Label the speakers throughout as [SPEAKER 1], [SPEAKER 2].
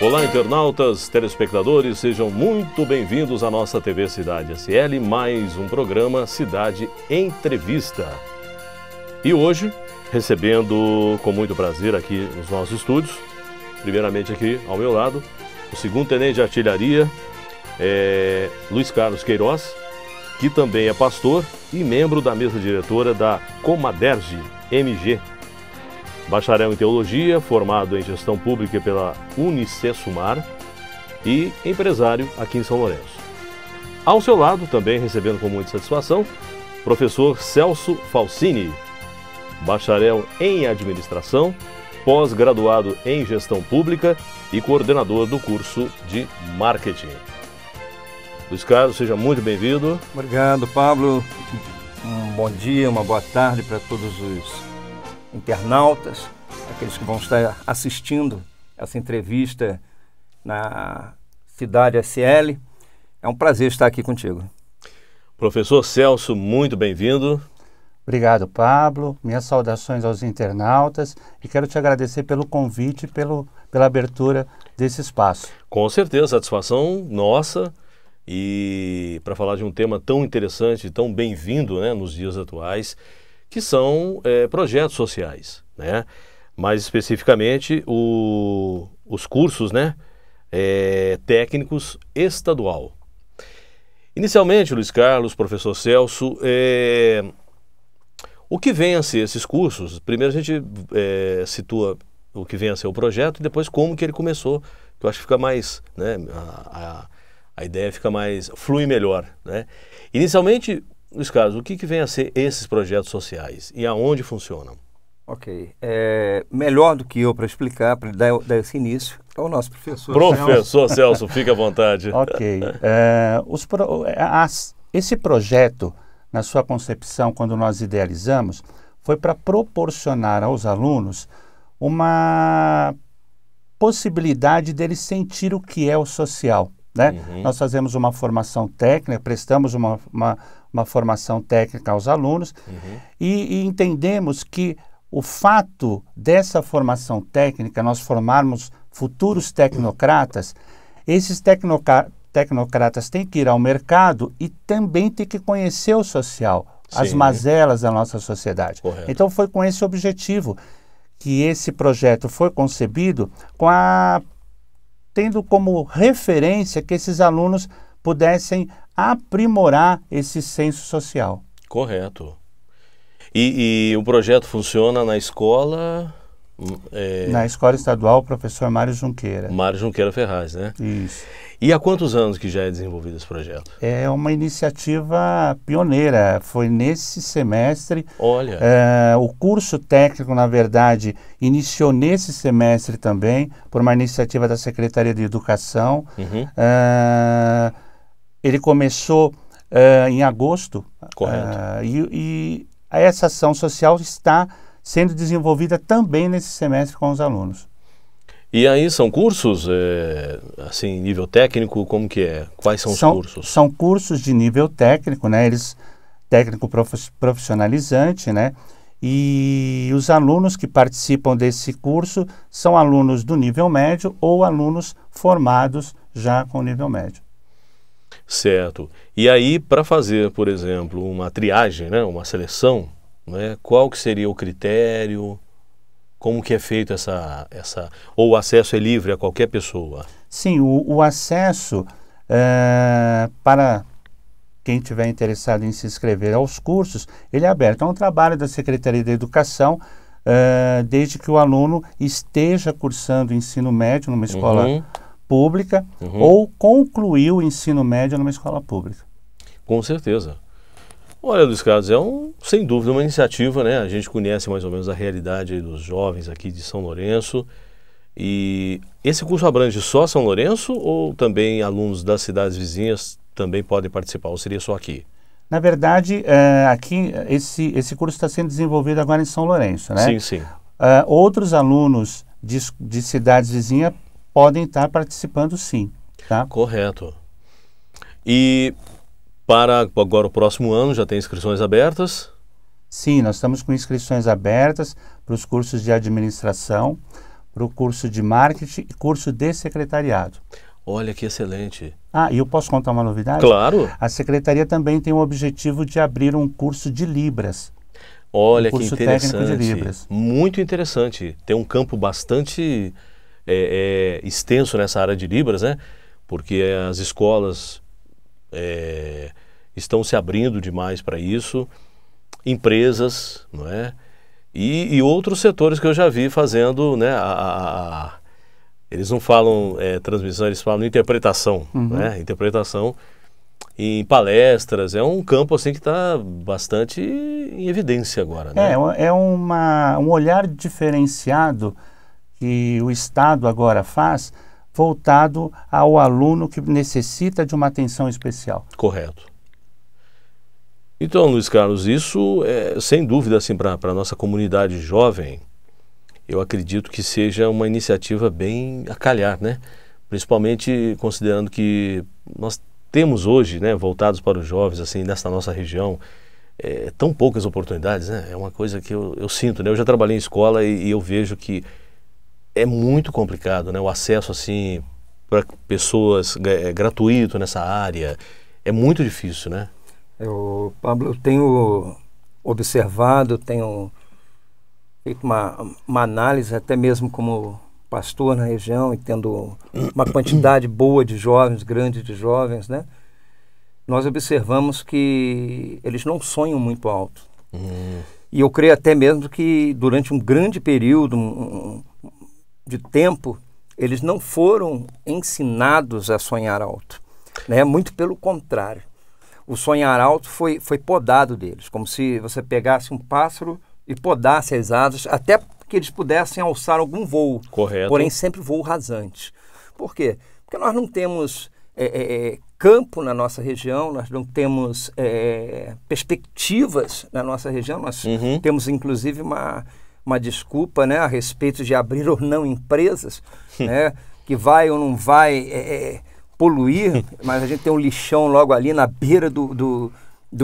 [SPEAKER 1] Olá, internautas, telespectadores, sejam muito bem-vindos à nossa TV Cidade SL, mais um programa Cidade Entrevista. E hoje, recebendo com muito prazer aqui nos nossos estúdios, primeiramente aqui ao meu lado, o segundo tenente de artilharia, Luiz Carlos Queiroz, que também é pastor e membro da mesa diretora da Comaderj MG. Bacharel em Teologia, formado em Gestão Pública pela Unicesumar e empresário aqui em São Lourenço. Ao seu lado, também recebendo com muita satisfação, professor Celso Falsini, bacharel em Administração, pós-graduado em Gestão Pública e coordenador do curso de Marketing. Luiz Carlos, seja muito bem-vindo.
[SPEAKER 2] Obrigado, Pablo. Um bom dia, uma boa tarde para todos os internautas, aqueles que vão estar assistindo essa entrevista na Cidade SL. É um prazer estar aqui contigo.
[SPEAKER 1] Professor Celso, muito bem-vindo.
[SPEAKER 3] Obrigado, Pablo. Minhas saudações aos internautas e quero te agradecer pelo convite e pela abertura desse espaço.
[SPEAKER 1] Com certeza, satisfação nossa, e para falar de um tema tão interessante, tão bem-vindo, né, nos dias atuais, que são projetos sociais, né? Mais especificamente os cursos, né, técnicos estadual. Inicialmente, Luiz Carlos, professor Celso, o que vem a ser esses cursos? Primeiro a gente situa o que vem a ser o projeto e depois como que ele começou, que eu acho que fica mais, né, a ideia fica mais, flui melhor, né? Inicialmente, Luiz Carlos, o que vem a ser esses projetos sociais e aonde funcionam?
[SPEAKER 2] Ok. Melhor do que eu para explicar, para dar esse início, é o nosso professor.
[SPEAKER 1] Professor Celso, fique à vontade.
[SPEAKER 3] Ok. Esse projeto, na sua concepção, quando nós idealizamos, foi para proporcionar aos alunos uma possibilidade deles sentir o que é o social, né?
[SPEAKER 1] Uhum.
[SPEAKER 3] Nós fazemos uma formação técnica, prestamos uma formação técnica aos alunos,
[SPEAKER 1] uhum,
[SPEAKER 3] e entendemos que o fato dessa formação técnica, nós formarmos futuros tecnocratas, esses tecnocratas têm que ir ao mercado e também têm que conhecer o social,
[SPEAKER 1] sim,
[SPEAKER 3] as mazelas da nossa sociedade.
[SPEAKER 1] Correto.
[SPEAKER 3] Então foi com esse objetivo que esse projeto foi concebido, tendo como referência que esses alunos pudessem aprimorar esse senso social.
[SPEAKER 1] Correto. E o projeto funciona na escola...
[SPEAKER 3] Na Escola Estadual Professor Mário Junqueira.
[SPEAKER 1] Mário Junqueira Ferraz, né?
[SPEAKER 3] Isso.
[SPEAKER 1] E há quantos anos que já é desenvolvido esse projeto?
[SPEAKER 3] É uma iniciativa pioneira. Foi nesse semestre.
[SPEAKER 1] Olha.
[SPEAKER 3] O curso técnico, na verdade, iniciou nesse semestre também, por uma iniciativa da Secretaria de Educação.
[SPEAKER 1] Uhum.
[SPEAKER 3] Ele começou em agosto.
[SPEAKER 1] Correto.
[SPEAKER 3] E essa ação social está sendo desenvolvida também nesse semestre com os alunos.
[SPEAKER 1] E aí são cursos, assim, nível técnico, como que é? Quais são os cursos?
[SPEAKER 3] São cursos de nível técnico, né? Técnico profissionalizante, né? E os alunos que participam desse curso são alunos do nível médio ou alunos formados já com nível médio.
[SPEAKER 1] Certo. E aí, para fazer, por exemplo, uma triagem, né, uma seleção, né, qual que seria o critério? Como que é feito ou o acesso é livre a qualquer pessoa?
[SPEAKER 3] Sim, o acesso para quem estiver interessado em se inscrever aos cursos, ele é aberto. É um trabalho da Secretaria de Educação, desde que o aluno esteja cursando ensino médio numa escola pública, ou concluiu o ensino médio numa escola pública.
[SPEAKER 1] Com certeza. Olha, Luiz Carlos, sem dúvida uma iniciativa, né? A gente conhece mais ou menos a realidade aí dos jovens aqui de São Lourenço. E esse curso abrange só São Lourenço ou também alunos das cidades vizinhas também podem participar? Ou seria só aqui?
[SPEAKER 3] Na verdade, aqui esse curso está sendo desenvolvido agora em São Lourenço, né?
[SPEAKER 1] Sim, sim.
[SPEAKER 3] Outros alunos de cidades vizinhas podem estar participando, sim. Tá?
[SPEAKER 1] Correto. E para agora o próximo ano já tem inscrições abertas?
[SPEAKER 3] Sim, nós estamos com inscrições abertas para os cursos de administração, para o curso de marketing e curso de secretariado.
[SPEAKER 1] Olha que excelente.
[SPEAKER 3] Ah, e eu posso contar uma novidade?
[SPEAKER 1] Claro.
[SPEAKER 3] A secretaria também tem o objetivo de abrir um curso de Libras.
[SPEAKER 1] Olha que
[SPEAKER 3] curso técnico de
[SPEAKER 1] interessante.
[SPEAKER 3] Libras.
[SPEAKER 1] Muito interessante. Tem um campo bastante extenso nessa área de Libras, né? Porque as escolas estão se abrindo demais para isso, empresas, não é? E outros setores que eu já vi fazendo, né? Eles não falam transmissão, eles falam interpretação, né? Interpretação em palestras. É um campo assim que está bastante em evidência agora, né?
[SPEAKER 3] É um olhar diferenciado que o Estado agora faz, voltado ao aluno que necessita de uma atenção especial.
[SPEAKER 1] Correto. Então, Luiz Carlos, isso sem dúvida assim para a nossa comunidade jovem, eu acredito que seja uma iniciativa bem a calhar, né? Principalmente considerando que nós temos hoje, né, voltados para os jovens, assim, nessa nossa região, tão poucas oportunidades, né? É uma coisa que eu sinto, né? Eu já trabalhei em escola e eu vejo que é muito complicado, né? O acesso, assim, para pessoas gratuito nessa área, é muito difícil, né?
[SPEAKER 2] Pablo, eu tenho observado, tenho feito uma análise, até mesmo como pastor na região, e tendo uma quantidade boa de jovens, grande de jovens, né? Nós observamos que eles não sonham muito alto. E eu creio até mesmo que durante um grande período de tempo, eles não foram ensinados a sonhar alto, né? Muito pelo contrário. O sonhar alto foi podado deles, como se você pegasse um pássaro e podasse as asas, até que eles pudessem alçar algum voo.
[SPEAKER 1] Correto.
[SPEAKER 2] Porém, sempre voo rasante. Por quê? Porque nós não temos campo na nossa região, nós não temos perspectivas na nossa região, nós temos, inclusive, uma desculpa, né, a respeito de abrir ou não empresas, né, que vai ou não vai poluir, mas a gente tem um lixão logo ali na beira do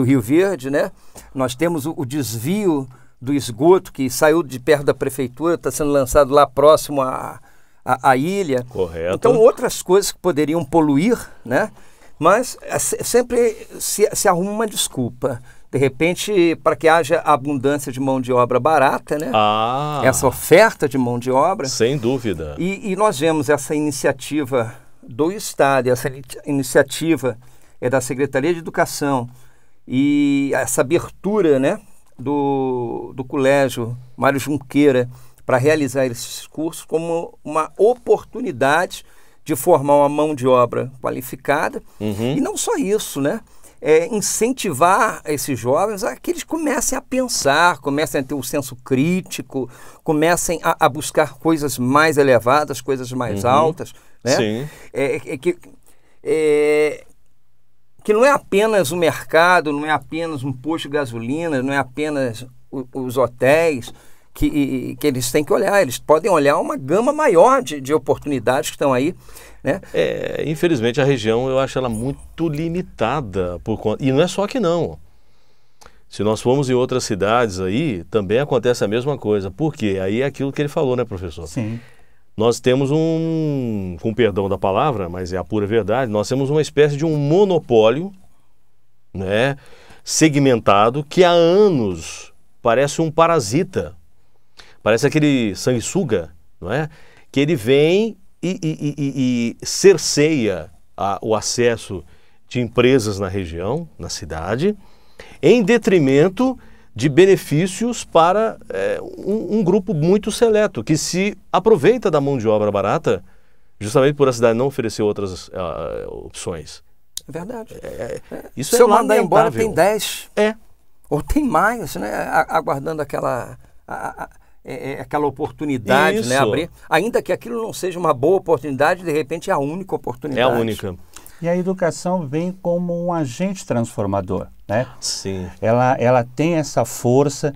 [SPEAKER 2] Rio Verde, né? Nós temos o desvio do esgoto que saiu de perto da prefeitura, está sendo lançado lá próximo à ilha.
[SPEAKER 1] Correto.
[SPEAKER 2] Então, outras coisas que poderiam poluir, né? Mas sempre se arruma uma desculpa. De repente, para que haja abundância de mão de obra barata, né? Essa oferta de mão de obra.
[SPEAKER 1] Sem dúvida.
[SPEAKER 2] E nós vemos essa iniciativa do Estado, essa iniciativa da Secretaria de Educação e essa abertura, né, do Colégio Mário Junqueira para realizar esses cursos como uma oportunidade de formar uma mão de obra qualificada. E não só isso, né? Incentivar esses jovens a que eles comecem a pensar, comecem a ter um senso crítico, comecem a buscar coisas mais elevadas, coisas mais altas, né?
[SPEAKER 1] Sim.
[SPEAKER 2] Que não é apenas o mercado, não é apenas um posto de gasolina, não é apenas os hotéis que eles têm que olhar. Eles podem olhar uma gama maior de oportunidades que estão aí, né?
[SPEAKER 1] Infelizmente a região eu acho ela muito limitada por conta. E não é só aqui não. Se nós formos em outras cidades aí, também acontece a mesma coisa. Por quê? Aí é aquilo que ele falou, né, professor?
[SPEAKER 3] Sim.
[SPEAKER 1] Nós temos com perdão da palavra, mas é a pura verdade, nós temos uma espécie de um monopólio, né, segmentado, que há anos parece um parasita, parece aquele sanguessuga, não é? Que ele vem e cerceia o acesso de empresas na região, na cidade, em detrimento de benefícios para um grupo muito seleto, que se aproveita da mão de obra barata, justamente por a cidade não oferecer outras opções.
[SPEAKER 2] É verdade.
[SPEAKER 1] Isso
[SPEAKER 2] se
[SPEAKER 1] é
[SPEAKER 2] eu mandar embora,
[SPEAKER 1] lamentável.
[SPEAKER 2] tem 10.
[SPEAKER 1] É.
[SPEAKER 2] Ou tem mais, né? Aguardando aquela oportunidade,
[SPEAKER 1] Isso.
[SPEAKER 2] né? Abrir. Ainda que aquilo não seja uma boa oportunidade, de repente é a única oportunidade.
[SPEAKER 1] É a única.
[SPEAKER 3] E a educação vem como um agente transformador, né?
[SPEAKER 1] Sim.
[SPEAKER 3] Ela tem essa força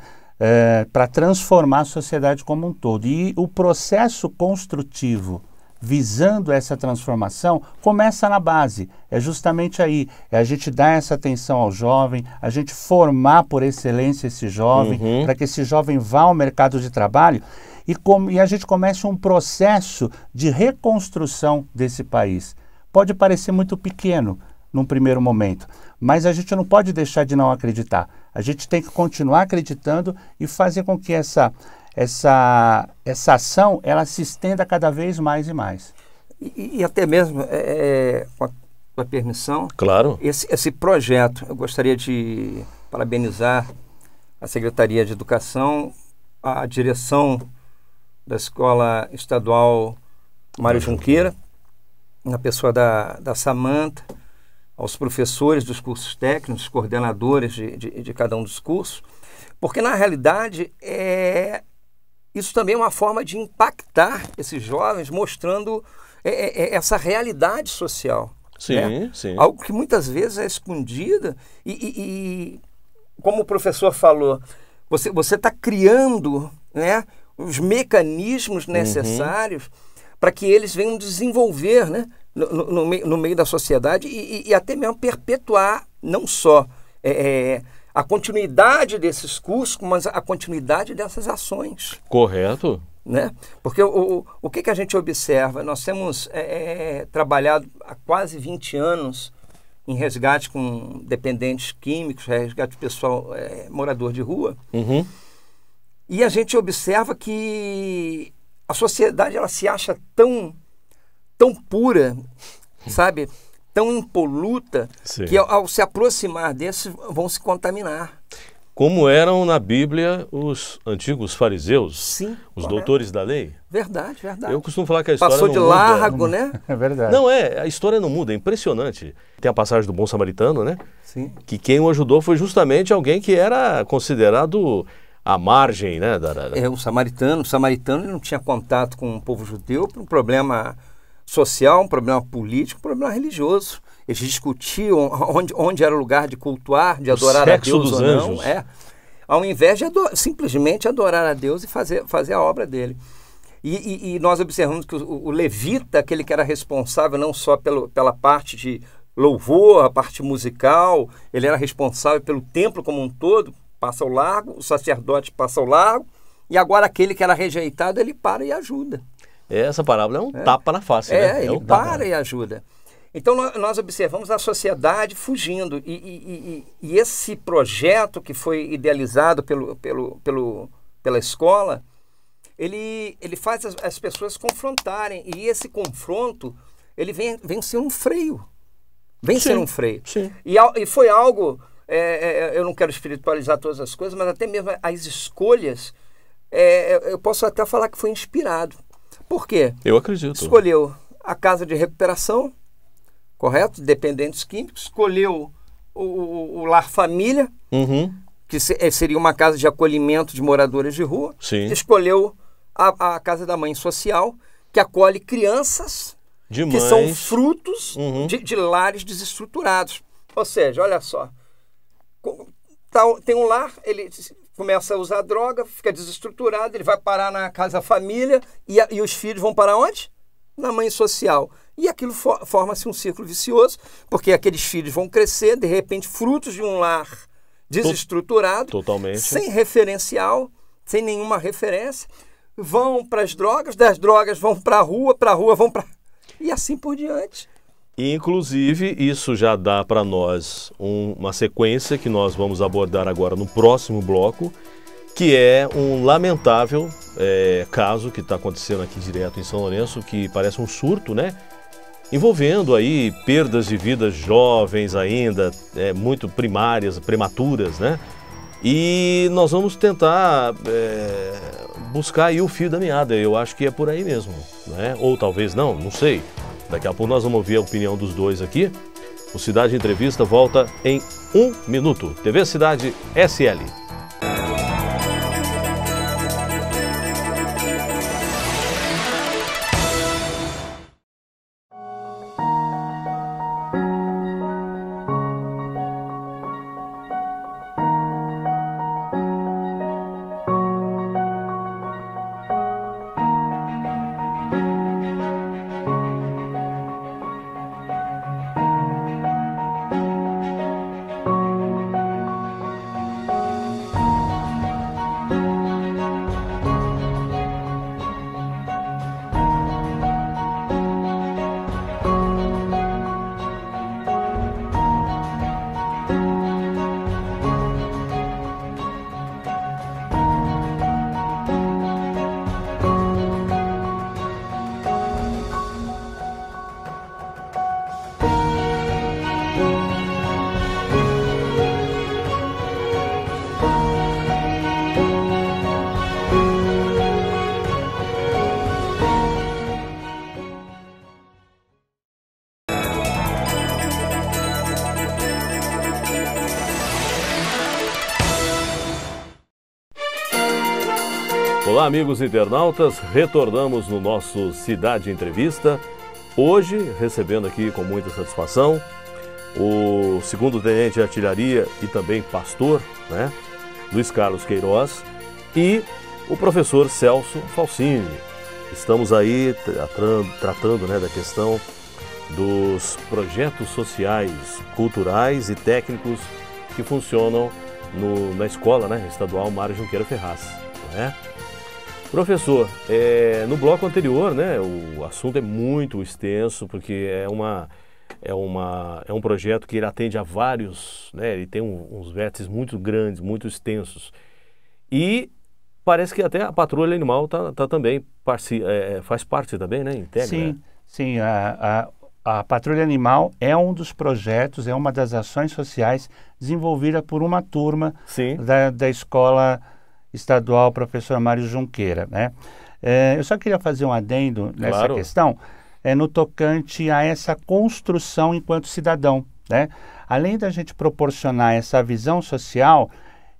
[SPEAKER 3] para transformar a sociedade como um todo. E o processo construtivo visando essa transformação começa na base. É justamente aí. É a gente dar essa atenção ao jovem, a gente formar por excelência esse jovem, para que esse jovem vá ao mercado de trabalho e a gente começa um processo de reconstrução desse país. Pode parecer muito pequeno num primeiro momento, mas a gente não pode deixar de não acreditar. A gente tem que continuar acreditando e fazer com que essa ação ela se estenda cada vez mais e mais.
[SPEAKER 2] E até mesmo, com a permissão,
[SPEAKER 1] Claro.
[SPEAKER 2] esse projeto, eu gostaria de parabenizar a Secretaria de Educação, a direção da Escola Estadual Mário Junqueira, na pessoa da Samanta, aos professores dos cursos técnicos, coordenadores de cada um dos cursos, porque na realidade isso também é uma forma de impactar esses jovens, mostrando essa realidade social.
[SPEAKER 1] Sim,
[SPEAKER 2] né?
[SPEAKER 1] sim.
[SPEAKER 2] Algo que muitas vezes é escondida e como o professor falou, você está criando, né, os mecanismos necessários para que eles venham desenvolver, né, no meio da sociedade e até mesmo perpetuar não só a continuidade desses cursos, mas a continuidade dessas ações.
[SPEAKER 1] Correto.
[SPEAKER 2] Né? Porque o que a gente observa? Nós temos trabalhado há quase 20 anos em resgate com dependentes químicos, resgate pessoal morador de rua, e a gente observa que a sociedade ela se acha tão pura, sabe? Tão impoluta,
[SPEAKER 1] Sim.
[SPEAKER 2] que ao se aproximar desses vão se contaminar.
[SPEAKER 1] Como eram na Bíblia os antigos fariseus,
[SPEAKER 2] Sim,
[SPEAKER 1] os
[SPEAKER 2] correto.
[SPEAKER 1] doutores da lei.
[SPEAKER 2] Verdade, verdade.
[SPEAKER 1] Eu costumo falar que a história
[SPEAKER 2] Passou
[SPEAKER 1] não
[SPEAKER 2] de
[SPEAKER 1] muda.
[SPEAKER 2] largo, né?
[SPEAKER 3] É verdade.
[SPEAKER 1] Não, a história não muda, é impressionante. Tem a passagem do bom samaritano, né?
[SPEAKER 2] Sim.
[SPEAKER 1] Que quem o ajudou foi justamente alguém que era considerado à margem, né?
[SPEAKER 2] O samaritano ele não tinha contato com o povo judeu por um problema social, um problema político, um problema religioso. Eles discutiam onde era o lugar de cultuar, de adorar a Deus
[SPEAKER 1] dos
[SPEAKER 2] ou não.
[SPEAKER 1] anjos.
[SPEAKER 2] Ao invés de simplesmente adorar a Deus e fazer a obra dele. E nós observamos que o levita, aquele que era responsável não só pela parte de louvor, a parte musical, ele era responsável pelo templo como um todo, passa ao largo, o sacerdote passa ao largo, e agora aquele que era rejeitado, ele para e ajuda.
[SPEAKER 1] Essa parábola é um tapa na face, né?
[SPEAKER 2] Ele para e ajuda. Então nós observamos a sociedade fugindo e esse projeto que foi idealizado pela escola, ele faz as pessoas confrontarem e esse confronto ele vem ser um freio, ser um freio.
[SPEAKER 1] Sim.
[SPEAKER 2] E foi algo, eu não quero espiritualizar todas as coisas, mas até mesmo as escolhas, eu posso até falar que foi inspirado. Por quê?
[SPEAKER 1] Eu acredito.
[SPEAKER 2] Escolheu a casa de recuperação, correto? Dependentes químicos. Escolheu o lar família, que seria uma casa de acolhimento de moradores de rua.
[SPEAKER 1] Sim.
[SPEAKER 2] Escolheu a casa da mãe social, que acolhe crianças que são frutos de lares desestruturados. Ou seja, olha só, tem um lar, ele começa a usar droga, fica desestruturado, ele vai parar na casa família e os filhos vão para onde? Na mãe social. E aquilo forma-se um círculo vicioso, porque aqueles filhos vão crescer, de repente, frutos de um lar desestruturado,
[SPEAKER 1] totalmente,
[SPEAKER 2] sem referencial, sem nenhuma referência, vão para as drogas, das drogas vão para a rua vão para... E assim por diante.
[SPEAKER 1] Inclusive, isso já dá para nós uma sequência que nós vamos abordar agora no próximo bloco, que é um lamentável caso que está acontecendo aqui direto em São Lourenço, que parece um surto, né? Envolvendo aí perdas de vidas jovens ainda, muito primárias, prematuras, né? E nós vamos tentar buscar aí o fio da meada, eu acho que é por aí mesmo, né? Ou talvez não sei. Daqui a pouco nós vamos ouvir a opinião dos dois aqui. O Cidade Entrevista volta em 1 minuto. TV Cidade SL. Olá, amigos internautas, retornamos no nosso Cidade Entrevista. Hoje, recebendo aqui com muita satisfação o segundo-tenente de artilharia e também pastor, né, Luiz Carlos Queiroz, e o professor Celso Falsini. Estamos aí tratando, né, da questão dos projetos sociais, culturais e técnicos que funcionam na escola, né, estadual Mário Junqueira Ferraz, né? Professor, no bloco anterior, né, o assunto é muito extenso, porque é um projeto que ele atende a vários, né, ele tem uns vértices muito grandes, muito extensos. E parece que até a patrulha animal tá também, faz parte também, né, integra.
[SPEAKER 3] Sim, a patrulha animal é um dos projetos, é uma das ações sociais desenvolvida por uma turma da escola estadual professor Mário Junqueira, né? Eu só queria fazer um adendo nessa questão, no tocante a essa construção enquanto cidadão, né? Além da gente proporcionar essa visão social,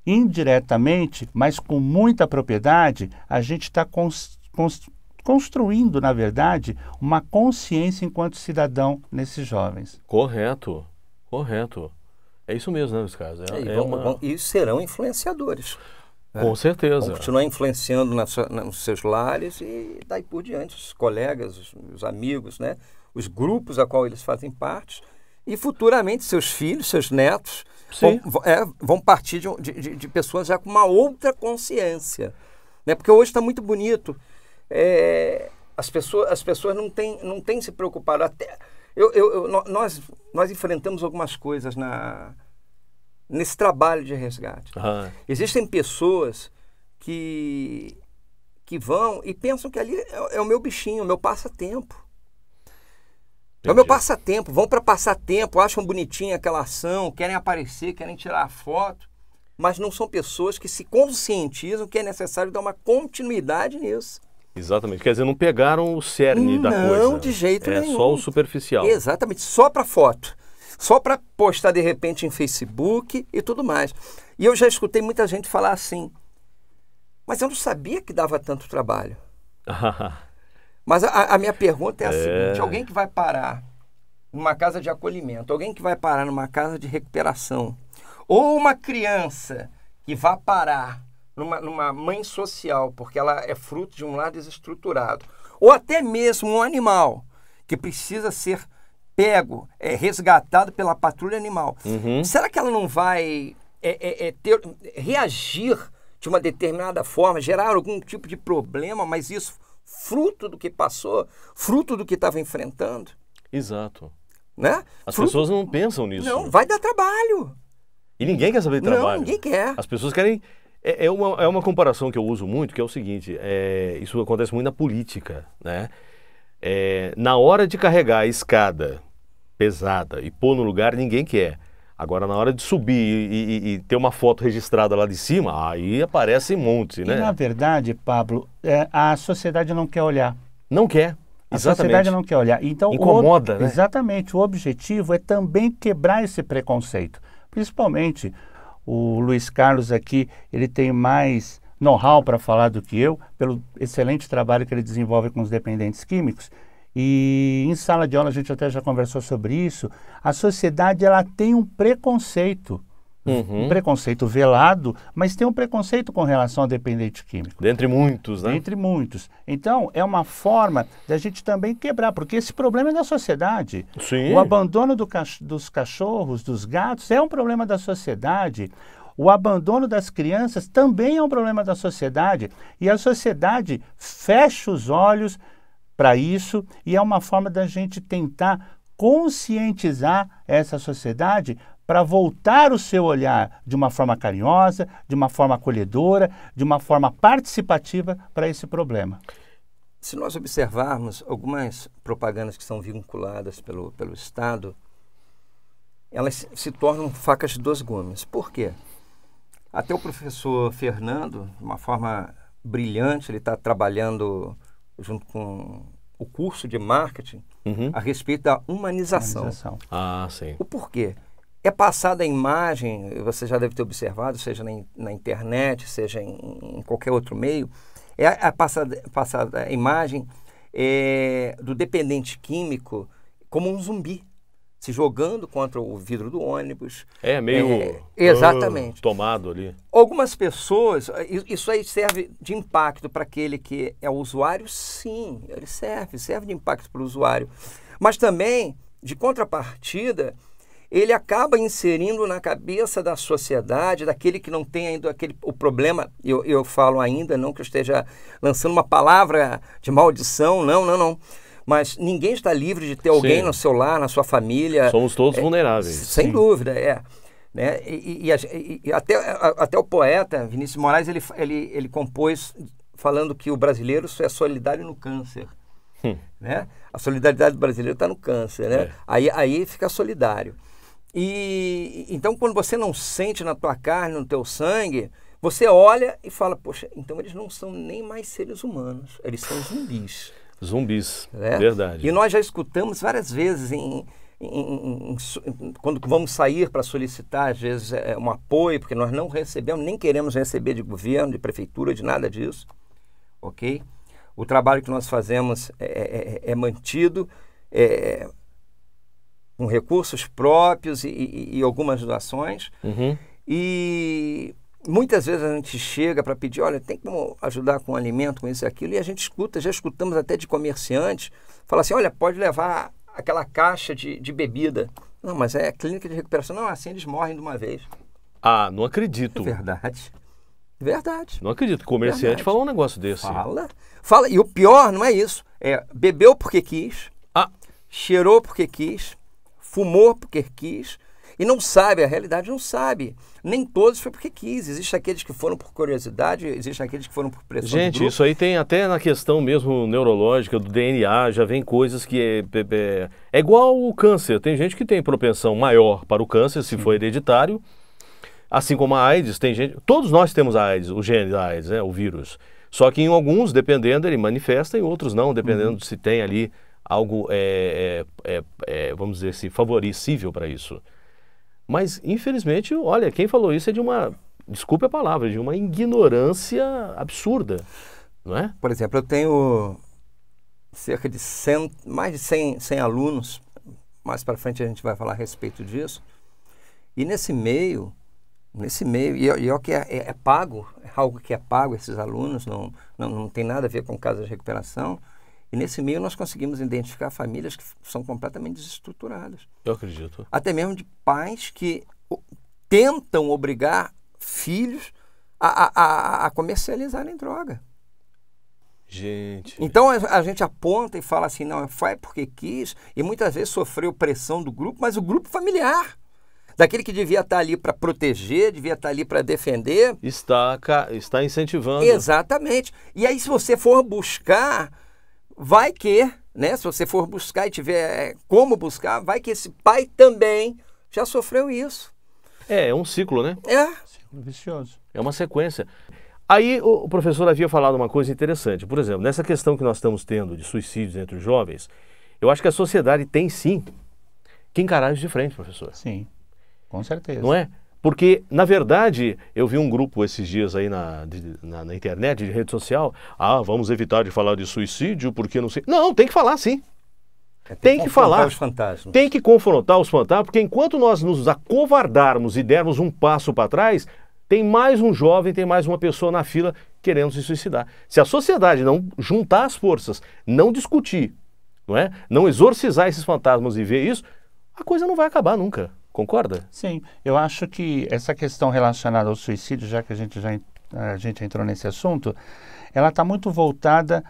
[SPEAKER 3] indiretamente, mas com muita propriedade, a gente está construindo, na verdade, uma consciência enquanto cidadão nesses jovens.
[SPEAKER 1] Correto. É isso mesmo, né, Luiz Carlos?
[SPEAKER 2] E serão influenciadores.
[SPEAKER 1] Com certeza.
[SPEAKER 2] Vão continuar influenciando nos seus lares e daí por diante, os colegas, os amigos, né? Os grupos a qual eles fazem parte. E futuramente seus filhos, seus netos, vão partir de pessoas já com uma outra consciência. Né? Porque hoje está muito bonito. As pessoas não têm se preocupado. Nós enfrentamos algumas coisas nesse trabalho de resgate. Existem pessoas que vão e pensam que ali é o meu bichinho, o meu passatempo. Entendi. É o meu passatempo, vão para passatempo, acham bonitinha aquela ação, querem aparecer, querem tirar foto, mas não são pessoas que se conscientizam que é necessário dar uma continuidade nisso.
[SPEAKER 1] Exatamente, quer dizer, não pegaram o cerne da coisa.
[SPEAKER 2] Não, de jeito nenhum.
[SPEAKER 1] É só o superficial.
[SPEAKER 2] Exatamente, só para foto. Só para postar de repente em Facebook e tudo mais. E eu já escutei muita gente falar assim, mas eu não sabia que dava tanto trabalho. Mas a minha pergunta é a seguinte, alguém que vai parar numa casa de acolhimento, alguém que vai parar numa casa de recuperação, ou uma criança que vai parar numa mãe social, porque ela é fruto de um lar desestruturado, ou até mesmo um animal que precisa ser pego, resgatado pela patrulha animal. Será que ela não vai reagir de uma determinada forma, gerar algum tipo de problema, mas isso fruto do que passou, fruto do que estava enfrentando?
[SPEAKER 1] Exato.
[SPEAKER 2] Né?
[SPEAKER 1] As pessoas não pensam nisso.
[SPEAKER 2] Não, vai dar trabalho.
[SPEAKER 1] E ninguém quer saber de trabalho.
[SPEAKER 2] Não, ninguém quer.
[SPEAKER 1] As pessoas querem... É uma comparação que eu uso muito, que é o seguinte, isso acontece muito na política, né? Na hora de carregar a escada pesada e pôr no lugar, ninguém quer. Agora, na hora de subir e ter uma foto registrada lá de cima, aí aparece um monte, né?
[SPEAKER 3] E, na verdade, Pablo, a sociedade não quer olhar.
[SPEAKER 1] Não quer.
[SPEAKER 3] A sociedade não quer olhar. Então,
[SPEAKER 1] incomoda, né?
[SPEAKER 3] Exatamente. O objetivo é também quebrar esse preconceito. Principalmente, o Luiz Carlos aqui, ele tem mais know-how para falar do que eu, pelo excelente trabalho que ele desenvolve com os dependentes químicos. E em sala de aula a gente até já conversou sobre isso. A sociedade, ela tem um preconceito, um preconceito velado, mas tem um preconceito com relação ao dependente químico.
[SPEAKER 1] Dentre muitos, né?
[SPEAKER 3] Dentre muitos. Então, é uma forma da gente também quebrar, porque esse problema é da sociedade.
[SPEAKER 1] Sim.
[SPEAKER 3] O abandono dos cachorros, dos gatos, é um problema da sociedade. O abandono das crianças também é um problema da sociedade. E a sociedade fecha os olhos para isso, e é uma forma da gente tentar conscientizar essa sociedade para voltar o seu olhar de uma forma carinhosa, de uma forma acolhedora, de uma forma participativa para esse problema.
[SPEAKER 2] Se nós observarmos algumas propagandas que são vinculadas pelo Estado, elas se tornam facas de dois gumes. Por quê? Até o professor Fernando, de uma forma brilhante, ele está trabalhando junto com o curso de marketing a respeito da humanização.
[SPEAKER 1] Ah, sim.
[SPEAKER 2] O porquê? É passada a imagem, você já deve ter observado, seja na internet, seja em qualquer outro meio, É passada a imagem do dependente químico como um zumbi, se jogando contra o vidro do ônibus.
[SPEAKER 1] Meio
[SPEAKER 2] exatamente.
[SPEAKER 1] Tomado ali.
[SPEAKER 2] Algumas pessoas, isso aí serve de impacto para aquele que é o usuário? Sim, ele serve de impacto para o usuário. Mas também, de contrapartida, ele acaba inserindo na cabeça da sociedade, daquele que não tem ainda o problema, eu falo ainda, não que eu esteja lançando uma palavra de maldição, não. Mas ninguém está livre de ter alguém no seu lar, na sua família.
[SPEAKER 1] Somos todos vulneráveis.
[SPEAKER 2] Sem dúvida, né? E até o poeta Vinícius de Moraes, ele compôs falando que o brasileiro só é solidário no câncer. Né? A solidariedade do brasileiro está no câncer, né? Aí fica solidário. E então, quando você não sente na tua carne, no teu sangue, você olha e fala, poxa, então eles não são nem mais seres humanos, eles são zumbis.
[SPEAKER 1] Zumbis,
[SPEAKER 2] né?
[SPEAKER 1] Verdade.
[SPEAKER 2] E nós já escutamos várias vezes quando vamos sair para solicitar, às vezes, um apoio, porque nós não recebemos, nem queremos receber de governo, de prefeitura, de nada disso, ok? O trabalho que nós fazemos é mantido com recursos próprios e algumas doações. E muitas vezes a gente chega para pedir, olha, tem como ajudar com alimento, com isso e aquilo, e a gente escuta, já escutamos até de comerciantes, fala assim, olha, pode levar aquela caixa de bebida. Não, mas é clínica de recuperação. Não, assim eles morrem de uma vez.
[SPEAKER 1] Ah, não acredito.
[SPEAKER 2] Verdade.
[SPEAKER 1] Não acredito que o comerciante falou um negócio desse.
[SPEAKER 2] Fala, e o pior não é isso. Bebeu porque quis, cheirou porque quis, fumou porque quis, e não sabe, a realidade não sabe. Nem todos foi porque quis. Existem aqueles que foram por curiosidade, existem aqueles que foram por pressão do grupo.
[SPEAKER 1] Gente, isso aí tem até na questão mesmo neurológica, do DNA, já vem coisas que é igual o câncer. Tem gente que tem propensão maior para o câncer, se for hereditário, assim como a AIDS. Tem gente, todos nós temos a AIDS, o gene da AIDS, né, o vírus. Só que em alguns, dependendo, ele manifesta, em outros não, dependendo se tem ali algo, vamos dizer assim, favorecível para isso. Mas, infelizmente, olha, quem falou isso é de uma, desculpe a palavra, de uma ignorância absurda, não é?
[SPEAKER 2] Por exemplo, eu tenho cerca de mais de 100 alunos, mais para frente a gente vai falar a respeito disso, e nesse meio, e é o que é pago, é algo que é pago, esses alunos, não tem nada a ver com casa de recuperação. E nesse meio nós conseguimos identificar famílias que são completamente desestruturadas.
[SPEAKER 1] Eu acredito.
[SPEAKER 2] Até mesmo de pais que tentam obrigar filhos a comercializarem droga.
[SPEAKER 1] Gente...
[SPEAKER 2] Então a gente aponta e fala assim, não, foi porque quis, e muitas vezes sofreu pressão do grupo, mas o grupo familiar, daquele que devia estar ali para proteger, devia estar ali para defender.
[SPEAKER 1] Está incentivando.
[SPEAKER 2] Exatamente. E aí se você for buscar... vai que, né, se você for buscar e tiver como buscar, vai que esse pai também já sofreu isso.
[SPEAKER 1] É um ciclo, né?
[SPEAKER 3] Ciclo vicioso.
[SPEAKER 1] É uma sequência. Aí o professor havia falado uma coisa interessante. Por exemplo, nessa questão que nós estamos tendo de suicídios entre os jovens, eu acho que a sociedade tem sim que encarar isso de frente, professor.
[SPEAKER 3] Sim, com certeza.
[SPEAKER 1] Não é? Porque, na verdade, eu vi um grupo esses dias aí na internet, de rede social, vamos evitar de falar de suicídio, porque não sei... Não, tem que falar sim. Tem que falar.
[SPEAKER 2] Os fantasmas.
[SPEAKER 1] Tem que confrontar os fantasmas, porque enquanto nós nos acovardarmos e dermos um passo para trás, tem mais um jovem, tem mais uma pessoa na fila querendo se suicidar. Se a sociedade não juntar as forças, não discutir, não é? Não exorcizar esses fantasmas e ver isso, a coisa não vai acabar nunca. Concorda?
[SPEAKER 3] Sim, eu acho que essa questão relacionada ao suicídio, já que a gente entrou nesse assunto, ela está muito voltada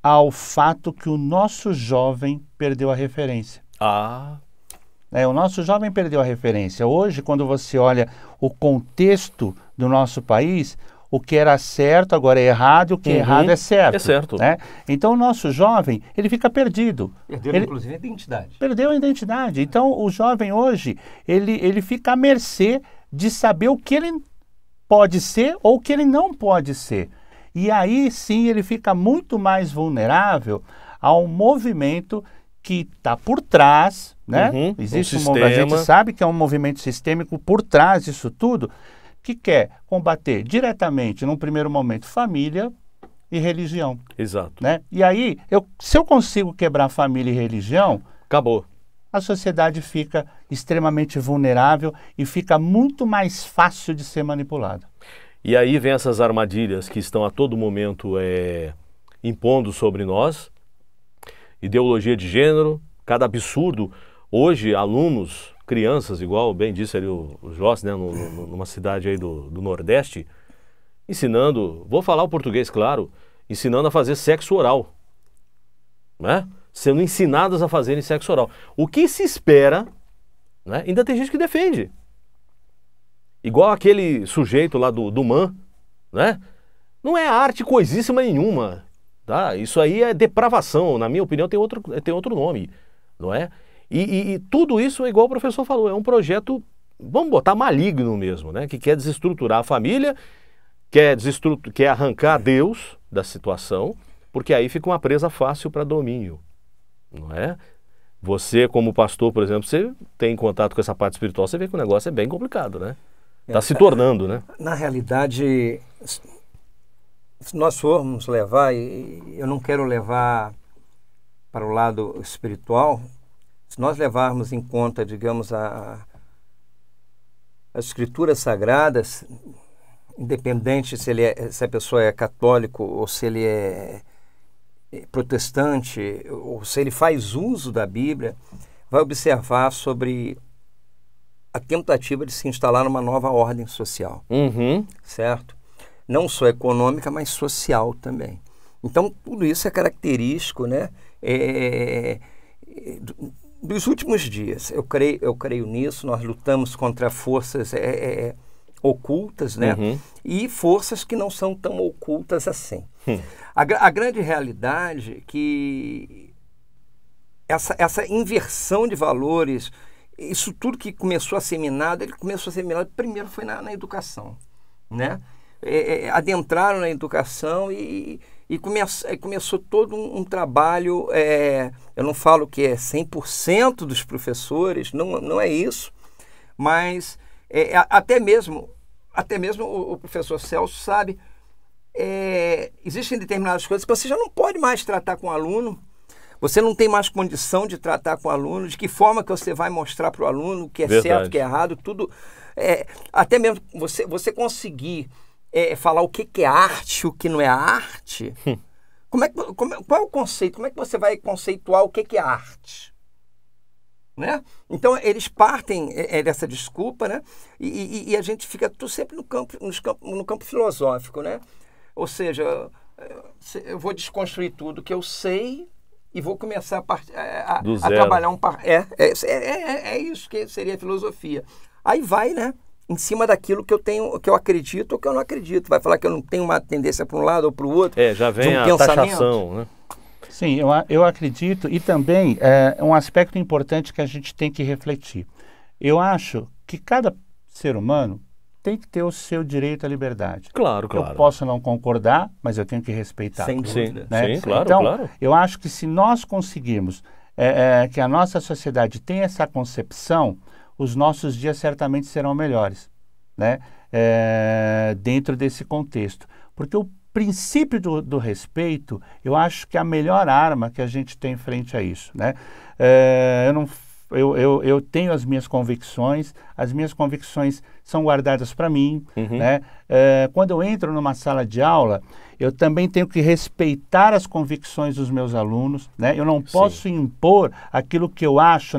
[SPEAKER 3] ao fato que o nosso jovem perdeu a referência. O nosso jovem perdeu a referência. Hoje, quando você olha o contexto do nosso país, o que era certo agora é errado, e o que é errado é certo.
[SPEAKER 1] É certo.
[SPEAKER 3] Né? Então, o nosso jovem, ele fica perdido.
[SPEAKER 2] Inclusive, a identidade.
[SPEAKER 3] Perdeu a identidade. Então, o jovem hoje, ele fica à mercê de saber o que ele pode ser ou o que ele não pode ser. E aí, sim, ele fica muito mais vulnerável ao movimento que está por trás, né? Existe a gente sabe que é um movimento sistêmico por trás disso tudo, que quer combater diretamente, num primeiro momento, família, e religião.
[SPEAKER 1] Exato.
[SPEAKER 3] Né? E aí, se eu consigo quebrar família e religião,
[SPEAKER 1] Acabou.
[SPEAKER 3] a sociedade fica extremamente vulnerável e fica muito mais fácil de ser manipulada.
[SPEAKER 1] E aí vem essas armadilhas que estão a todo momento impondo sobre nós, ideologia de gênero, cada absurdo. Hoje, alunos, crianças, igual bem disse ali o Joss, né, numa cidade aí do Nordeste, ensinando, vou falar o português, claro, ensinando a fazer sexo oral, né? Sendo ensinadas a fazerem sexo oral. O que se espera, né? Ainda tem gente que defende. Igual aquele sujeito lá do Man, né? Não é arte coisíssima nenhuma, tá? Isso aí é depravação, na minha opinião tem outro nome, não é? E tudo isso é igual o professor falou, é um projeto, vamos botar maligno mesmo, né? Que quer desestruturar a família, quer arrancar Deus da situação, porque aí fica uma presa fácil para domínio. Não é? Você, como pastor, por exemplo, você tem contato com essa parte espiritual, você vê que o negócio é bem complicado, né? Está se tornando, né?
[SPEAKER 2] Na realidade, se nós formos levar, e eu não quero levar para o lado espiritual, se nós levarmos em conta, digamos, as escrituras sagradas, independente se a pessoa é católico ou se ele é protestante, ou se ele faz uso da Bíblia, vai observar sobre a tentativa de se instalar numa nova ordem social, certo? Não só econômica, mas social também. Então, tudo isso é característico, né, dos últimos dias. Eu creio nisso, nós lutamos contra forças ocultas, né? E forças que não são tão ocultas assim. A grande realidade é que essa inversão de valores, isso tudo que começou a ser minado, primeiro foi na educação, né? Adentraram na educação e começou todo um trabalho, eu não falo que é 100% dos professores, não é isso, mas até mesmo o professor Celso sabe, existem determinadas coisas que você já não pode mais tratar com o aluno, você não tem mais condição de tratar com o aluno, de que forma que você vai mostrar para o aluno o que é certo, o que é errado, tudo, até mesmo você conseguir falar o que é arte, o que não é arte, qual é o conceito, como é que você vai conceituar o que é arte? Né? Então eles partem dessa desculpa, né? E a gente fica sempre no campo filosófico, né? Ou seja, eu vou desconstruir tudo que eu sei e vou começar a trabalhar é isso que seria a filosofia. Aí vai, né? Em cima daquilo que eu acredito ou que eu não acredito. Vai falar que eu não tenho uma tendência para um lado ou para o outro.
[SPEAKER 1] Já vem a taxação, né?
[SPEAKER 3] Sim, eu acredito, e também é um aspecto importante que a gente tem que refletir. Eu acho que cada ser humano tem que ter o seu direito à liberdade.
[SPEAKER 1] Claro.
[SPEAKER 3] Eu posso não concordar, mas eu tenho que respeitar.
[SPEAKER 2] Sem dúvida.
[SPEAKER 3] Né?
[SPEAKER 1] Sim, claro,
[SPEAKER 3] então,
[SPEAKER 1] claro.
[SPEAKER 3] Eu acho que se nós conseguirmos que a nossa sociedade tenha essa concepção, os nossos dias certamente serão melhores, né? Dentro desse contexto. Porque o princípio do respeito, eu acho que é a melhor arma que a gente tem frente a isso, né? Eu tenho as minhas convicções são guardadas para mim, né? Quando eu entro numa sala de aula, eu também tenho que respeitar as convicções dos meus alunos, né? Eu não posso impor aquilo que eu acho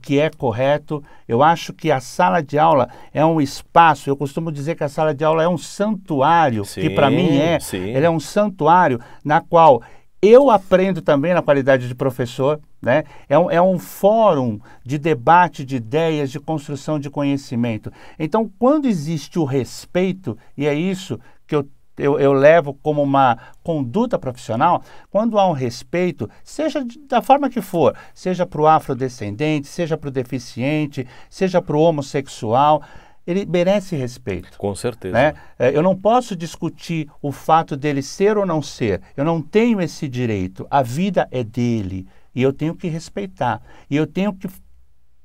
[SPEAKER 3] que é correto. Eu acho que a sala de aula é um espaço, eu costumo dizer que a sala de aula é um santuário, que para mim ele é um santuário na qual eu aprendo também na qualidade de professor, né? É um fórum de debate de ideias, de construção de conhecimento. Então, quando existe o respeito, e é isso que eu levo como uma conduta profissional, quando há um respeito, seja da forma que for, seja para o afrodescendente, seja para o deficiente, seja para o homossexual, ele merece respeito.
[SPEAKER 1] Com certeza.
[SPEAKER 3] Né? Eu não posso discutir o fato dele ser ou não ser. Eu não tenho esse direito. A vida é dele e eu tenho que respeitar. E eu tenho que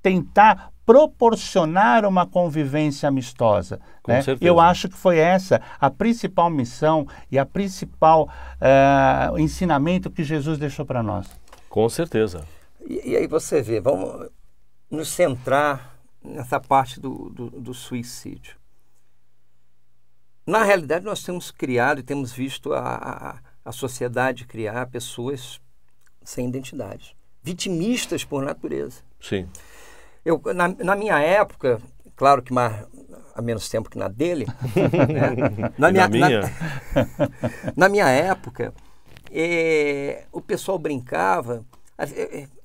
[SPEAKER 3] tentar proporcionar uma convivência amistosa.
[SPEAKER 1] Com
[SPEAKER 3] Né?
[SPEAKER 1] certeza.
[SPEAKER 3] Eu acho que foi essa a principal missão e a principal ensinamento que Jesus deixou para nós.
[SPEAKER 1] Com certeza.
[SPEAKER 2] E aí você vê, vamos nos centrar nessa parte do suicídio. Na realidade, nós temos criado e temos visto a sociedade criar pessoas sem identidade, vitimistas por natureza.
[SPEAKER 1] Sim.
[SPEAKER 2] Na minha época, claro que há menos tempo que na dele, né? Na minha época, o pessoal brincava.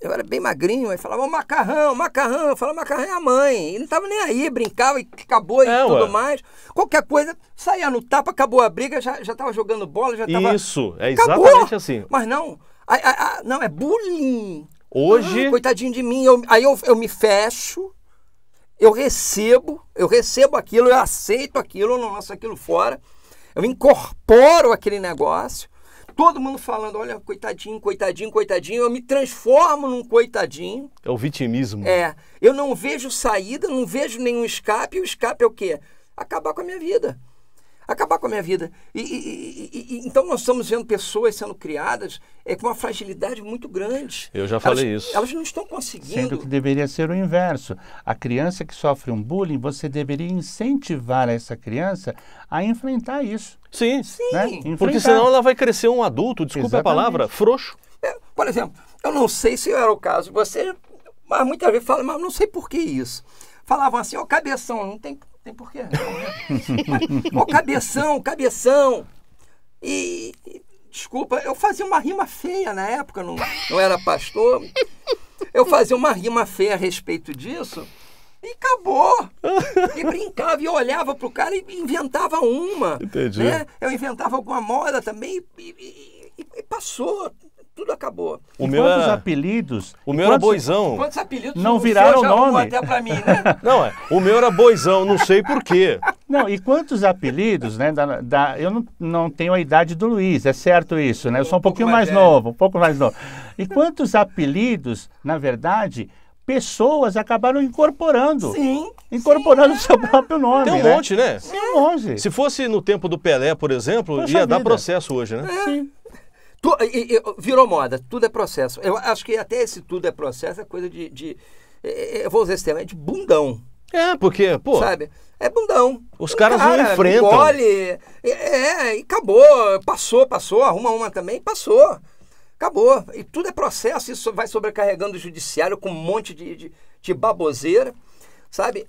[SPEAKER 2] Eu era bem magrinho, aí falava macarrão, macarrão. Eu falava macarrão é a mãe. E não estava nem aí, brincava e acabou e tudo mais. Qualquer coisa, saía no tapa, acabou a briga, já estava jogando bola, já estava...
[SPEAKER 1] Isso, é exatamente assim.
[SPEAKER 2] Mas não, não, é bullying.
[SPEAKER 1] Hoje...
[SPEAKER 2] Coitadinho de mim, aí eu me fecho, eu recebo aquilo, eu aceito aquilo, eu não lanço aquilo fora, eu incorporo aquele negócio. Todo mundo falando, olha, coitadinho, coitadinho, coitadinho. Eu me transformo num coitadinho.
[SPEAKER 1] É o vitimismo.
[SPEAKER 2] Eu não vejo saída, não vejo nenhum escape. E o escape é o quê? Acabar com a minha vida. Acabar com a minha vida. Então nós estamos vendo pessoas sendo criadas com uma fragilidade muito grande.
[SPEAKER 1] Eu já falei isso.
[SPEAKER 2] Elas não estão conseguindo.
[SPEAKER 3] Sendo que deveria ser o inverso. A criança que sofre um bullying, você deveria incentivar essa criança a enfrentar isso.
[SPEAKER 1] Sim,
[SPEAKER 3] né?
[SPEAKER 1] Porque senão ela vai crescer um adulto, desculpa
[SPEAKER 3] Exatamente.
[SPEAKER 1] a palavra, frouxo.
[SPEAKER 2] Por exemplo, eu não sei se era o caso de você, mas muitas vezes falam, mas não sei por que isso. Falavam assim, ó, cabeção, não tem porquê. Ó, cabeção. E, desculpa, eu fazia uma rima feia na época, não era pastor. Eu fazia uma rima feia a respeito disso e acabou. E brincava, e eu olhava pro cara e inventava uma.
[SPEAKER 1] Entendi.
[SPEAKER 2] Né? Eu inventava alguma moda também e passou. Tudo acabou.
[SPEAKER 1] O meu era
[SPEAKER 3] apelidos?
[SPEAKER 1] O meu era Boizão.
[SPEAKER 2] Quantos apelidos
[SPEAKER 3] não viraram nome?
[SPEAKER 2] Até pra mim, né?
[SPEAKER 1] Não, o meu era Boizão, não sei por quê.
[SPEAKER 3] Não, e quantos apelidos, né? Eu não tenho a idade do Luiz, é certo isso, né? Eu sou um pouquinho mais novo, um pouco mais novo. E quantos apelidos, na verdade, pessoas acabaram incorporando.
[SPEAKER 2] Sim.
[SPEAKER 3] Incorporando o seu próprio nome.
[SPEAKER 1] Tem um monte, né?
[SPEAKER 3] Tem um monte.
[SPEAKER 1] Se fosse no tempo do Pelé, por exemplo, ia dar processo hoje, né?
[SPEAKER 3] Sim.
[SPEAKER 2] Virou moda, tudo é processo. Eu acho que até esse tudo é processo, é coisa eu vou usar esse termo, é de bundão.
[SPEAKER 1] Porque, pô...
[SPEAKER 2] Sabe? É bundão.
[SPEAKER 1] Os caras não enfrentam.
[SPEAKER 2] Engole, e acabou, passou, arruma uma também, passou. Acabou. E tudo é processo, isso vai sobrecarregando o judiciário com um monte de baboseira, sabe?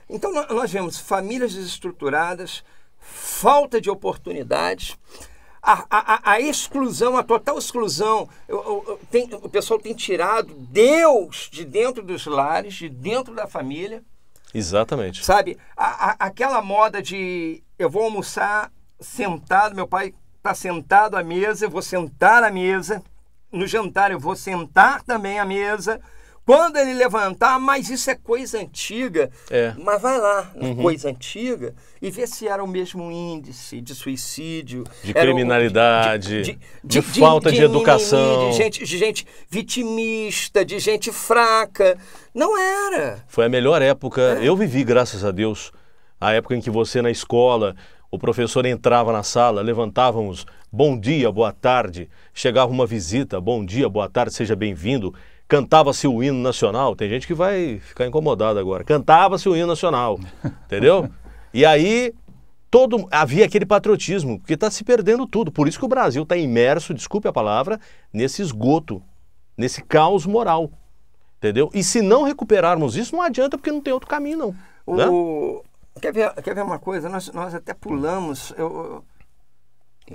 [SPEAKER 2] Então nós vemos famílias desestruturadas, falta de oportunidades, a exclusão, a total exclusão. O pessoal tem tirado Deus de dentro dos lares, de dentro da família.
[SPEAKER 1] Exatamente.
[SPEAKER 2] Sabe? Aquela moda de eu vou almoçar sentado, meu pai está sentado à mesa, eu vou sentar à mesa. No jantar eu vou sentar também à mesa. Quando ele levantar, mas isso é coisa antiga. Mas vai lá na coisa antiga e vê se era o mesmo índice de suicídio.
[SPEAKER 1] De criminalidade, de falta de educação.
[SPEAKER 2] De gente vitimista, de gente fraca. Não era.
[SPEAKER 1] Foi a melhor época. Eu vivi, graças a Deus, a época em que você na escola, o professor entrava na sala, levantávamos, bom dia, boa tarde. Chegava uma visita, bom dia, boa tarde, seja bem-vindo. Cantava-se o hino nacional, tem gente que vai ficar incomodada agora, cantava-se o hino nacional, entendeu? E aí havia aquele patriotismo, porque está se perdendo tudo, por isso que o Brasil está imerso, desculpe a palavra, nesse esgoto, nesse caos moral, entendeu? E se não recuperarmos isso, não adianta, porque não tem outro caminho, não. Né?
[SPEAKER 2] Quer ver uma coisa? Nós até pulamos, eu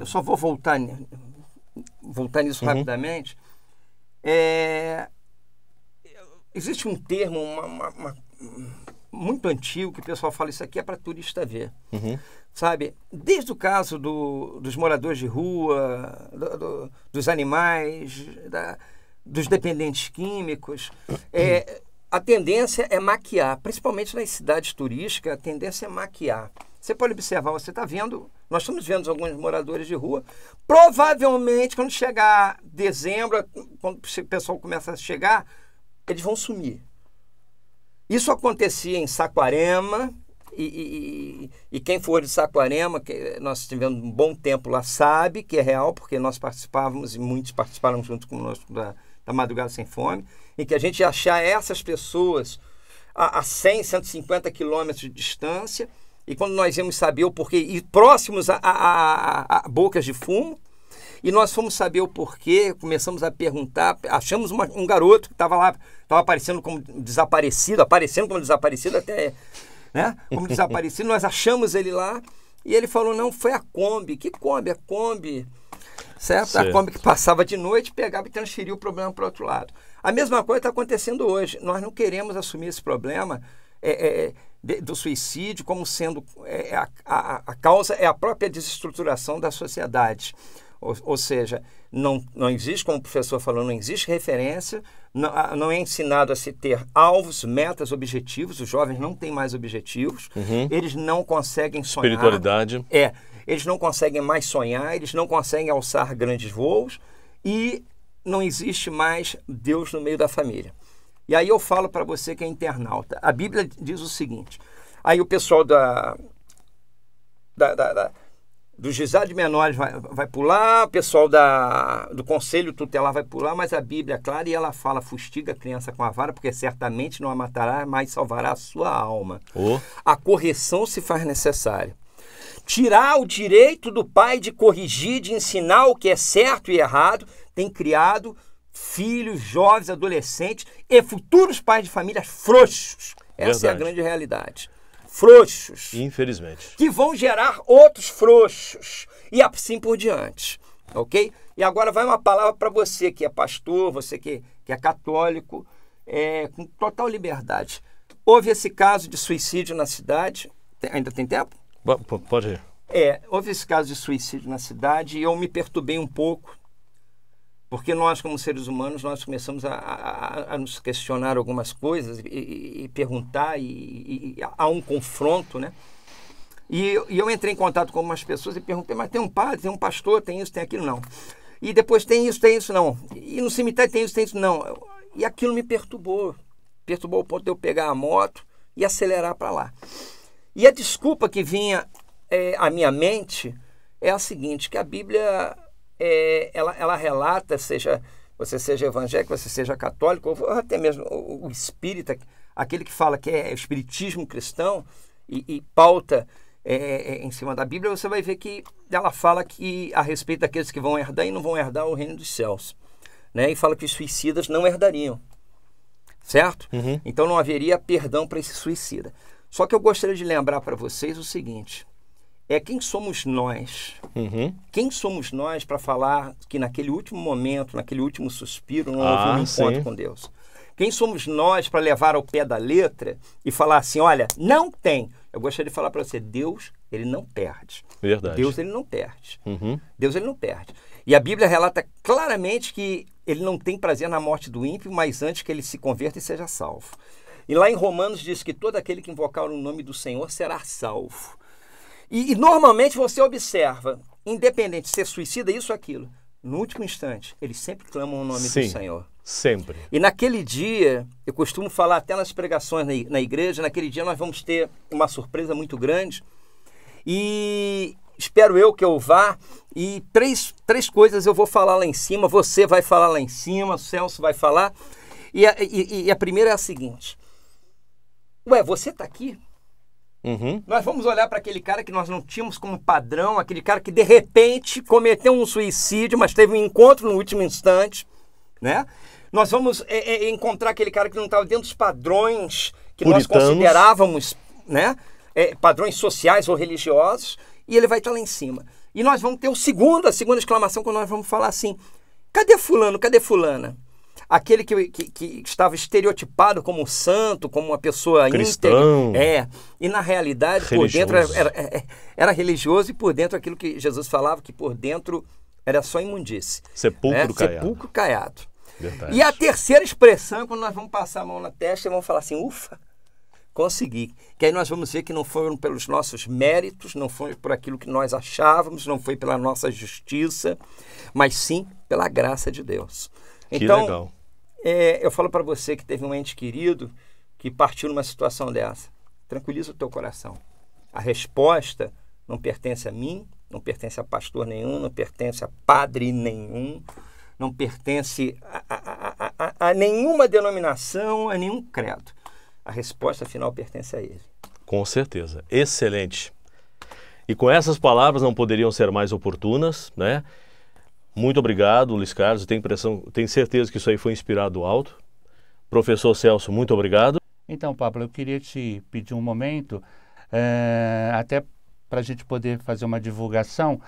[SPEAKER 2] só vou voltar nisso rapidamente. Existe um termo muito antigo que o pessoal fala, isso aqui é para turista ver. Sabe? Desde o caso dos moradores de rua, dos animais, dos dependentes químicos, a tendência é maquiar, principalmente nas cidades turísticas, a tendência é maquiar. Você pode observar, você está vendo, nós estamos vendo alguns moradores de rua, provavelmente quando chegar dezembro, quando o pessoal começa a chegar, eles vão sumir. Isso acontecia em Saquarema, e quem for de Saquarema, que nós tivemos um bom tempo lá, sabe que é real, porque nós participávamos, e muitos participaram junto conosco da Madrugada Sem Fome, em que a gente ia achar essas pessoas a 100, 150 quilômetros de distância, e quando nós íamos saber o porquê, e próximos a bocas de fumo, e nós fomos saber o porquê, começamos a perguntar, achamos um garoto que estava lá, estava aparecendo como desaparecido até, né? Como desaparecido, nós achamos ele lá, e ele falou, não, foi a Kombi. Que Kombi? A Kombi, certo? A Kombi que passava de noite, pegava e transferia o problema para o outro lado. A mesma coisa está acontecendo hoje. Nós não queremos assumir esse problema do suicídio como sendo a causa, é a própria desestruturação da sociedade. Ou seja, não existe, como o professor falou, não existe referência, não é ensinado a se ter alvos, metas, objetivos. Os jovens não têm mais objetivos, eles não conseguem sonhar.
[SPEAKER 1] Espiritualidade.
[SPEAKER 2] Eles não conseguem mais sonhar, eles não conseguem alçar grandes voos e não existe mais Deus no meio da família. E aí eu falo para você que é internauta. A Bíblia diz o seguinte, aí o pessoal do juizado de menores vai pular, o pessoal do conselho tutelar vai pular, mas a Bíblia é clara e ela fala, fustiga a criança com a vara, porque certamente não a matará, mas salvará a sua alma. A correção se faz necessária. Tirar o direito do pai de corrigir, de ensinar o que é certo e errado, tem criado filhos, jovens, adolescentes e futuros pais de famílias frouxos. Essa é a grande realidade. Frouxos.
[SPEAKER 1] Infelizmente.
[SPEAKER 2] Que vão gerar outros frouxos. E assim por diante. Ok? E agora vai uma palavra para você que é pastor, você que é católico, com total liberdade. Houve esse caso de suicídio na cidade. Ainda tem tempo?
[SPEAKER 1] Pode ir.
[SPEAKER 2] Houve esse caso de suicídio na cidade e eu me perturbei um pouco. Porque nós, como seres humanos, nós começamos a nos questionar algumas coisas e perguntar, e há um confronto, né? E eu entrei em contato com algumas pessoas e perguntei, mas tem um padre, tem um pastor, tem isso, tem aquilo, não. E depois tem isso, não. E no cemitério tem isso, não. E aquilo me perturbou. Perturbou ao ponto de eu pegar a moto e acelerar para lá. E a desculpa que vinha à minha mente é a seguinte, que a Bíblia... ela relata, você seja evangélico, você seja católico, ou até mesmo o espírita, aquele que fala que é o espiritismo cristão e pauta em cima da Bíblia, você vai ver que ela fala que a respeito daqueles que vão herdar e não vão herdar o reino dos céus, né? E fala que os suicidas não herdariam, certo? Então não haveria perdão para esse suicida. Só que eu gostaria de lembrar para vocês o seguinte... quem somos nós? Quem somos nós para falar que naquele último momento, naquele último suspiro, não houve um encontro com Deus? Quem somos nós para levar ao pé da letra e falar assim, olha, não tem. Eu gostaria de falar para você, Deus, ele não perde.
[SPEAKER 1] Verdade.
[SPEAKER 2] Deus, ele não perde. Deus, ele não perde. E a Bíblia relata claramente que ele não tem prazer na morte do ímpio, mas antes que ele se converta e seja salvo. E lá em Romanos diz que todo aquele que invocar o nome do Senhor será salvo. E normalmente você observa, independente de ser suicida, isso ou aquilo, no último instante, eles sempre clamam o nome do Senhor.
[SPEAKER 1] Sempre.
[SPEAKER 2] E naquele dia, eu costumo falar até nas pregações na igreja, naquele dia nós vamos ter uma surpresa muito grande. E espero eu que eu vá, e três coisas eu vou falar lá em cima, você vai falar lá em cima, o Celso vai falar. E a primeira é a seguinte, você está aqui? Nós vamos olhar para aquele cara que nós não tínhamos como padrão, aquele cara que de repente cometeu um suicídio, mas teve um encontro no último instante, né? Nós vamos encontrar aquele cara que não estava dentro dos padrões que nós considerávamos, né? Padrões sociais ou religiosos, e ele vai estar lá em cima. E nós vamos ter a segunda exclamação, quando nós vamos falar assim, cadê fulano, cadê fulana? Aquele que estava estereotipado como santo, como uma pessoa
[SPEAKER 1] cristão.
[SPEAKER 2] íntegra. E na realidade, religioso. Por dentro era religioso, e por dentro aquilo que Jesus falava, que por dentro era só imundície.
[SPEAKER 1] Sepulcro caiado.
[SPEAKER 2] Sepulcro caiado.
[SPEAKER 1] Verdade.
[SPEAKER 2] E a terceira expressão é quando nós vamos passar a mão na testa e vamos falar assim, ufa, consegui. Que aí nós vamos ver que não foram pelos nossos méritos, não foi por aquilo que nós achávamos, não foi pela nossa justiça, mas sim pela graça de Deus.
[SPEAKER 1] Que
[SPEAKER 2] então,
[SPEAKER 1] legal.
[SPEAKER 2] Eu falo para você que teve um ente querido que partiu numa situação dessa. Tranquiliza o teu coração. A resposta não pertence a mim, não pertence a pastor nenhum, não pertence a padre nenhum, não pertence a nenhuma denominação, a nenhum credo. A resposta final pertence a ele.
[SPEAKER 1] Com certeza. Excelente. E com essas palavras não poderiam ser mais oportunas, né? Muito obrigado, Luiz Carlos. Tenho certeza que isso aí foi inspirado do alto. Professor Celso, muito obrigado.
[SPEAKER 3] Então, Pablo, eu queria te pedir um momento, até para a gente poder fazer uma divulgação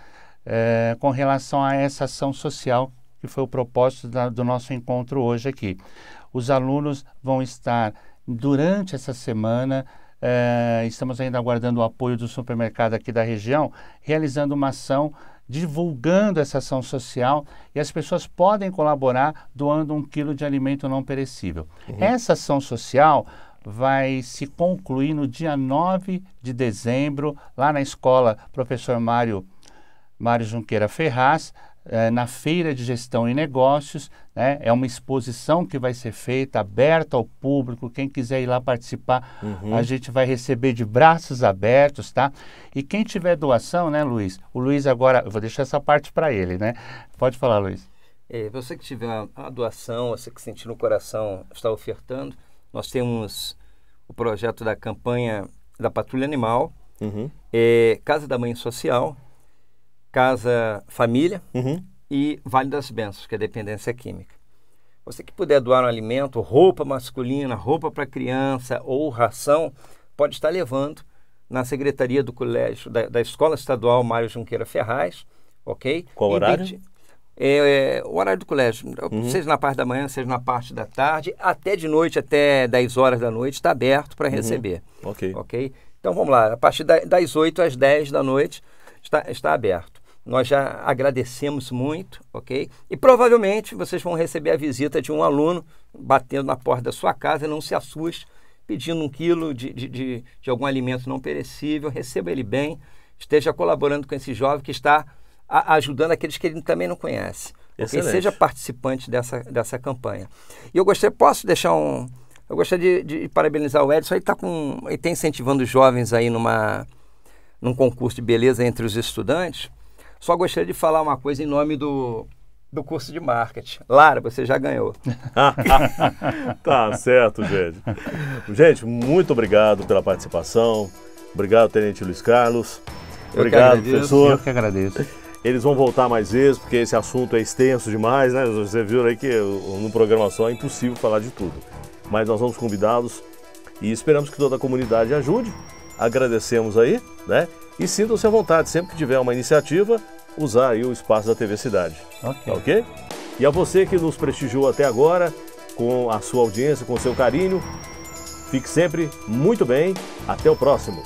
[SPEAKER 3] com relação a essa ação social que foi o propósito do nosso encontro hoje aqui. Os alunos vão estar, durante essa semana, estamos ainda aguardando o apoio do supermercado aqui da região, realizando uma ação, divulgando essa ação social, e as pessoas podem colaborar doando 1 quilo de alimento não perecível. Essa ação social vai se concluir no dia 9 de dezembro, lá na escola Professor Mário Junqueira Ferraz, na Feira de Gestão e Negócios, né? É uma exposição que vai ser feita, aberta ao público. Quem quiser ir lá participar, a gente vai receber de braços abertos, tá? E quem tiver doação, né, Luiz? O Luiz agora, eu vou deixar essa parte para ele, né? Pode falar, Luiz.
[SPEAKER 2] Você que tiver a doação, você que sentir no coração está ofertando, nós temos o projeto da campanha da Patrulha Animal, Casa da Mãe Social, Casa Família e Vale das Bênçãos, que é dependência química. Você que puder doar um alimento, roupa masculina, roupa para criança ou ração, pode estar levando na secretaria do colégio, da Escola Estadual Mário Junqueira Ferraz, ok?
[SPEAKER 1] Qual horário?
[SPEAKER 2] O horário do colégio, seja na parte da manhã, seja na parte da tarde, até de noite, até 10 horas da noite, está aberto para receber. Ok? Então vamos lá, a partir das 8 às 10 da noite está aberto. Nós já agradecemos muito, ok? E provavelmente vocês vão receber a visita de um aluno batendo na porta da sua casa. Não se assuste, pedindo 1 quilo de algum alimento não perecível. Receba ele bem, esteja colaborando com esse jovem que está ajudando aqueles que ele também não conhece. Okay? Seja participante dessa campanha. E eu gostaria de parabenizar o Edson. Ele está incentivando os jovens aí num concurso de beleza entre os estudantes. Só gostaria de falar uma coisa em nome do curso de marketing. Lara, você já ganhou.
[SPEAKER 1] Tá certo, gente. Gente, muito obrigado pela participação. Obrigado, Tenente Luiz Carlos. Obrigado, professor.
[SPEAKER 3] Eu que agradeço.
[SPEAKER 1] Eles vão voltar mais vezes, porque esse assunto é extenso demais, né? Você viu aí que no programa só é impossível falar de tudo. Mas nós vamos convidá-los e esperamos que toda a comunidade ajude. Agradecemos aí, né? E sintam-se à vontade, sempre que tiver uma iniciativa, usar aí o espaço da TV Cidade. Ok? E a você que nos prestigiou até agora, com a sua audiência, com o seu carinho, fique sempre muito bem. Até o próximo.